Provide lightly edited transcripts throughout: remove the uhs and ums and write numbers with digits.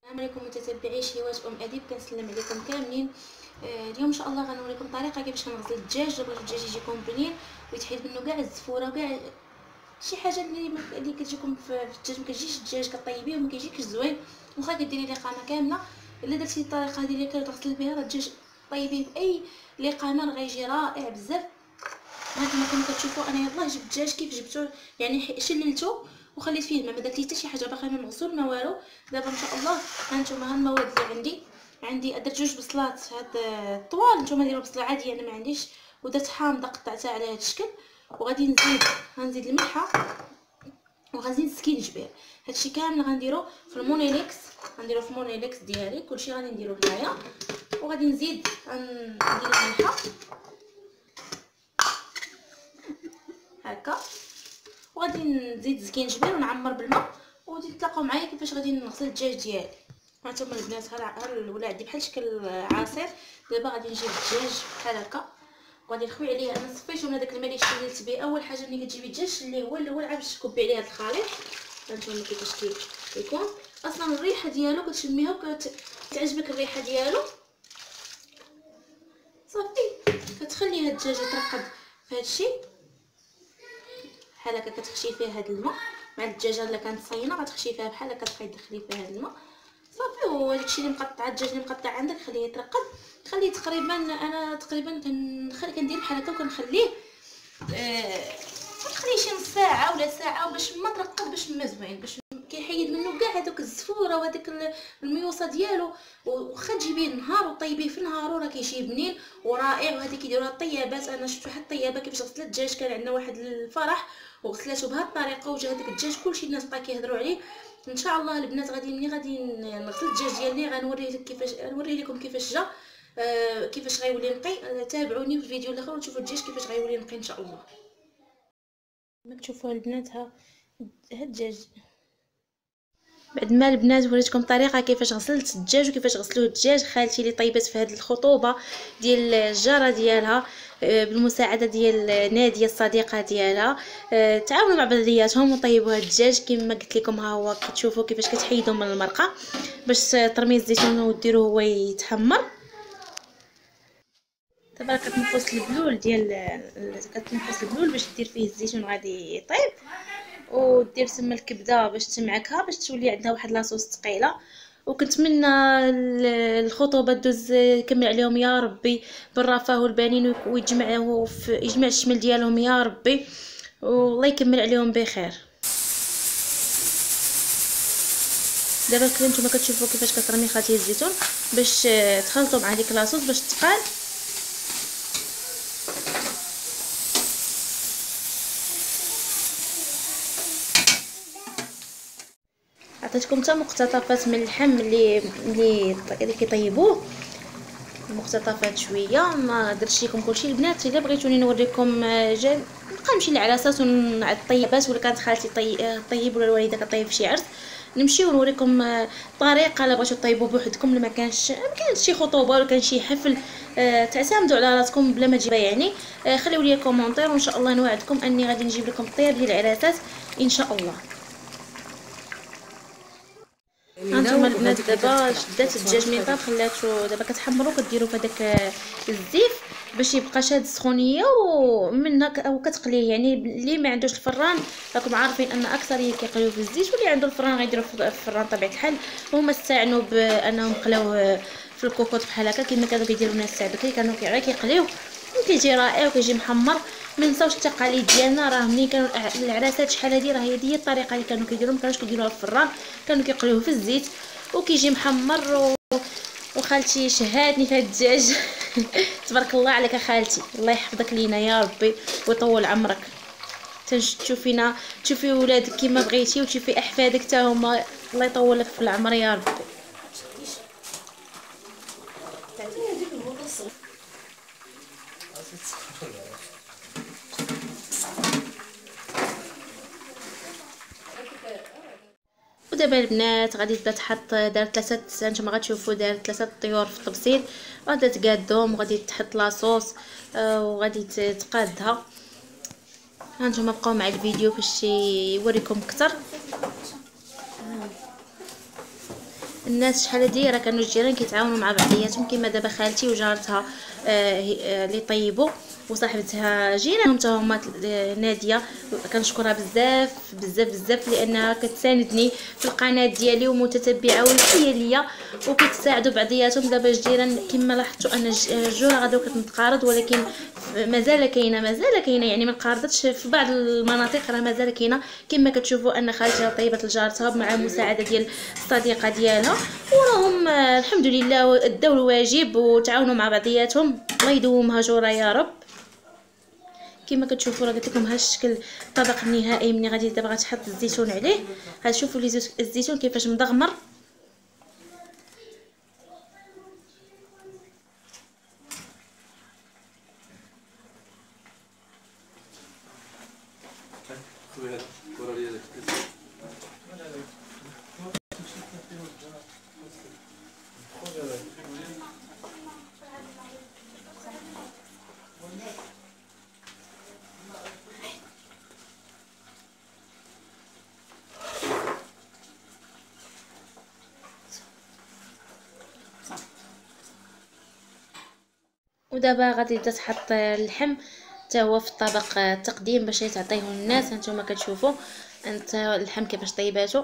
السلام عليكم متتبعي شهوات اديب، كنسلم عليكم كاملين. اليوم ان شاء الله غنوريكم طريقه كيفاش كنغسل الدجاج. بغيتو الدجاج يجيكم بنين ويتحيد منه كاع الزفوره وكاع شي حاجه اللي كتجيكم في الدجاج. ما كتجيش الدجاج كطيبيه وما كيجيكش زوين واخا كديري لقامه كامله. الا درتي الطريقه هذه اللي كتغسل بها راه الدجاج طيبيه باي لقامه راه غيجي رائع بزاف. هانتوما كما كتشوفوا انا يلاه جبت الدجاج كيف جبتو، يعني شللته وخليت فيه الماء، ما درت ليه حتى شي حاجه باقي ما مغسول ما والو. دابا ان شاء الله هانتوما ها المواد اللي عندي درت جوج بصلات هاد الطوال، نتوما ديروا بصله عاديه انا ما عنديش، ودرت حامضه قطعتها على هاد الشكل. وغادي غنزيد الملحه وغنزيد سكينجبير. هادشي كامل غنديرو في المونيليكس، غنديرو في المونيليكس ديالي كلشي غادي نديرو هنايا. وغادي نزيد ندير الملحه هكا، وغادي نزيد زكينجبير ونعمر بالماء. وغادي تلاقاو معايا كيفاش غادي نغسل الدجاج ديالي. هانتوما البنات ها الاولى عندي بحال شكل عصير. دابا غادي نجيب الدجاج بحال هكا وغادي نخوي عليه. انا صفيته من هذاك الماء اللي شللت به. اول حاجه ملي كتجيبي الدجاج اللي هو الاول عاد باش تكبي عليه هذا الخليط. هانتوما كيفاش كيكون اصلا الريحه ديالو كتشميها وكتعجبك الريحه ديالو صافي. كتخلي هاد الدجاج يترقد في هاد الشيء بحال هكا. كتخشي فيه هاد الماء مع الدجاجه اللي كانت صاينه، غتخشي فيها بحال هكا تبقاي تدخلي فيها هاد الماء صافي. وداكشي اللي مقطع الدجاج اللي مقطع عندك خليه يترقد. خليه تقريبا انا تقريبا كندير بحال هكا وكنخليه نخليه شي نص ساعه ولا ساعه باش ما ترقد، باش ما زوين، باش كيحيد منه كاع هذوك الزفوره وهذاك الميوصه ديالو. واخا تجيبيه النهار وطيبيه في النهار راه كيجي بنين ورائع. وهذه كيديروها الطيابات، انا شفت واحد الطيابه كيفاش غسلت الدجاج، كان عندنا واحد الفرح وغسلته بهذه الطريقه وجا هذاك الدجاج كلشي الناس بقى كيهضروا عليه. ان شاء الله البنات غادي نغسل الدجاج ديالي غنوري لكم كيفاش جا، كيفاش غيولي نقي. تابعوني في الفيديو الاخر وتشوفوا الدجاج كيفاش غيولي نقي ان شاء الله. كما كتشوفوا البنات ها الدجاج. بعد ما البنات وريتكم طريقه كيفاش غسلت الدجاج وكيفاش غسلوه الدجاج خالتي اللي طيبت في هذه الخطوبه ديال الجاره ديالها بالمساعده ديال ناديه الصديقه ديالها. تعاونوا مع بعضياتهم وطيبوا هذا الدجاج كما قلت لكم. ها هو كتشوفوا كيفاش كتحيدوا من المرقه باش ترمي الزيتون وديروه هو يتحمر. دابا كتنقص البلول كتنقص البلول باش دير فيه الزيتون غادي يطيب. ودير تما الكبده باش تمعكها باش تولي عندها واحد لاصوص ثقيله. وكنتمنى الخطوبه دوز كمل عليهم يا ربي بالرفاه والبنين يجمع الشمل ديالهم يا ربي، والله يكمل عليهم بخير. دابا نتوما كتشوفوا كيفاش كترمي خاتي الزيتون باش تخلطوا مع ديك لاصوص باش تقال. عطيتكم حتى مقتطفات من اللحم اللي كيطيبوه، مقتطفات شويه. ما درتش لكم كلشي البنات. الا بغيتوني نوريكم نبقى نمشي للعراسات ونطيبات، ولا كانت خالتي طيب ولا الوالده كطيب شي عرس نمشيو ونوريكم الطريقه. الا بغيتو طيبوا بوحدكم، ما كانش شي خطوبه ولا كان شي حفل، تعتمدوا على راسكم بلا ما تجيبوا يعني. خليوا لي كومونتير وان شاء الله نوعدكم اني غادي نجيب لكم الطياب ديال العراسات ان شاء الله. هانتوما البنات دابا شدات الدجاج من طاب خلاتو دابا كتحمرو كديرو في هذاك الزيف باش يبقى شاد السخونيه ومنها وكتقليه. يعني اللي ما عندوش الفران راكم عارفين ان اكثريه كيقليو في الزيت، واللي عنده الفران غيديروا في الفران طبيعه الحال. هما استعنوا بانهم قلاو في الكوكوط بحال هكا كما كانوا كيديروا الناس تاع بكري، كانوا غير كيقليو وكيجي رائع وكيجي محمر. ما نساوش التقاليد ديالنا، راه ملي كانوا العراسات شحال هذه راه هي دي الطريقه اللي كانوا كيديروا. ما كانوش كيديروها في الفران، كانوا كيقليوه في الزيت وكيجي محمر. وخالتي شهادني في هذا الدجاج تبارك الله عليك خالتي، الله يحفظك لينا يا ربي ويطول عمرك. تشوفينا تشوفي ولادك كما بغيتي وتشوفي احفادك حتى هما، الله يطول لك في العمر يا ربي. ودابا البنات غادي تبدا تحط. دارت 3 نتوما غتشوفوا دارت 3 طيور في الطبسيل، غادي تقادهم وغادي تحط لاصوص وغادي تقادها. هانتوما بقاو مع الفيديو باش يوريكم اكثر. الناس شحال هادي راه كانوا الجيران كيتعاونوا مع بعضياتهم، كما دابا خالتي وجارتها اللي طيبوا وصاحبتها جيرانهم حتى هما ناديه، كنشكرها بزاف بزاف بزاف لانها كتساندني في القناه ديالي ومتتبعه وحيه ليا وكيتساعدوا بعضياتهم. دابا الجيران كما لاحظتوا ان الجوره غدا كتنتقارض، ولكن مازال كاينه يعني ما انقرضتش في بعض المناطق، راه مازال كاينه كما كتشوفوا ان خالتها طيبه لجارتها مع المساعده ديال الصديقه ديالها، وراهم الحمد لله اداو الواجب وتعاونوا مع بعضياتهم. الله يدومها جوره يا رب. كما كتشوفوا راه قلت لكم ها الشكل الطبق النهائي ملي غادي دابا غتحط الزيتون عليه. ها شوفوا لي الزيتون كيفاش مدغمر. ودابا غادي تحط اللحم حتى هو في الطبق التقديم باش تعطيه للناس. هانتوما كتشوفوا انت اللحم كيفاش طيباتو.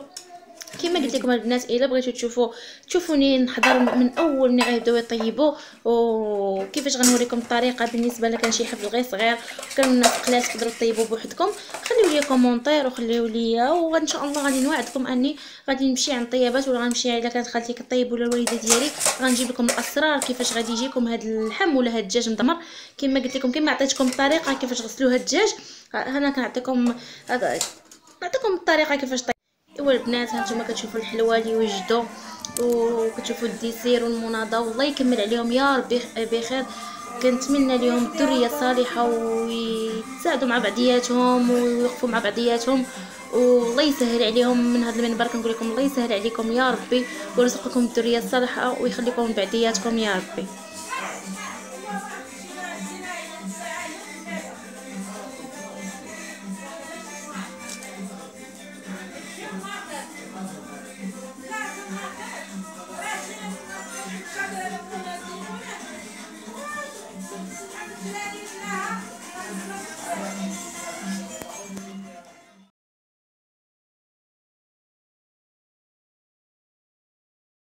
كما قلت لكم البنات الا بغيتو تشوفوني نحضر من اول ملي غيبداو يطيبوا وكيفاش غنوريكم الطريقه. بالنسبه لكان شي حفل غير صغير كانوا الناس قلات تقدروا طيبوا بوحدكم، خليو لي كومونتير وخليو لي، وان شاء الله غادي نوعدكم اني غادي نمشي عند الطيابات ولا غنمشي الا كانت خالتي كطيب ولا الوالده ديالي غنجيب لكم الاسرار كيفاش غادي يجيكم هذا اللحم ولا هذا الدجاج مدمر. كما قلت لكم كما عطيتكم الطريقه كيفاش غسلوا هذا الدجاج، انا كنعطيكم الطريقه كيفاش. ايوا البنات هانتوما كتشوفوا الحلوه اللي وجدوا وكتشوفوا الديسير والمناضه، والله يكمل عليهم يا ربي بخير. كنتمنى لهم الذريه الصالحه ويتساعدوا مع بعضياتهم ويوقفوا مع بعضياتهم، والله يسهل عليهم. من هذا المنبر كنقول لكم الله يسهل عليكم يا ربي ويرزقكم الذريه الصالحه ويخليكم بعضياتكم يا ربي.